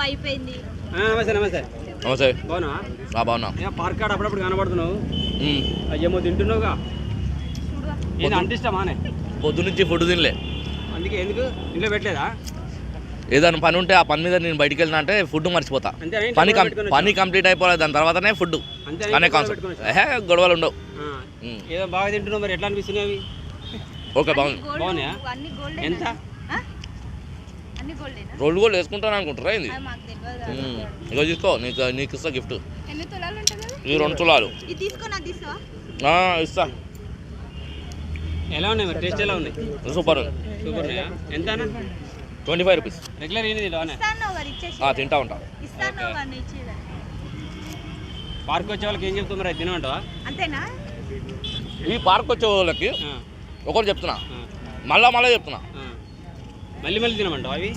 అయిపోయింది. నమస్తే నమస్తే నమస్తే. బాగున్నా బాగున్నా. పార్క్ కాడ అప్పుడప్పుడు కనబడుతున్నావు, ఏమో తింటున్నావుగా, ఏది అంత ఇష్టమానే? పొద్దు నుంచి ఫుడ్ తినలే. అందుకే ఎందుకు ఇంట్లో పెట్టలేదా? ఏదైనా పని ఉంటే ఆ పని మీద నేను బయటికి వెళ్ళినా అంటే ఫుడ్ మర్చిపోతా. పని కంప్లీట్ అయిపోలేదు, దాని తర్వాతనే ఫుడ్ అనే కాన్సెప్ట్. గొడవలు ఉండవు. ఏదో బాగా తింటున్నావు, మరి ఎట్లా అనిపిస్తున్నాయి అవి? ఓకే బాగుంది. బాగున్నాయా? ఎంత? రోడ్డు గోల్డ్ వేసుకుంటాను అనుకుంటారా ఏంది? ఇక తీసుకో, నీకు ఇస్తా గిఫ్ట్. ఇది 2 తులాలు ఇస్తా. ఎలా ఉన్నాయి మరి, టేస్ట్ ఎలా ఉన్నాయి? సూపర్ సూపర్ ఉన్నాయా? ఎంత? 25 రూపీస్. రెగ్యులర్ ఏంది తింటా ఉంటా. పార్క్ వచ్చే వాళ్ళకి ఏం చెప్తావు మరి, తినమంటావా? అంతేనా? ఈ పార్క్ వచ్చే వాళ్ళకి ఒకటి చెప్తున్నా, మళ్ళా చెప్తున్నా, మళ్ళీ తినమంటావా అవి?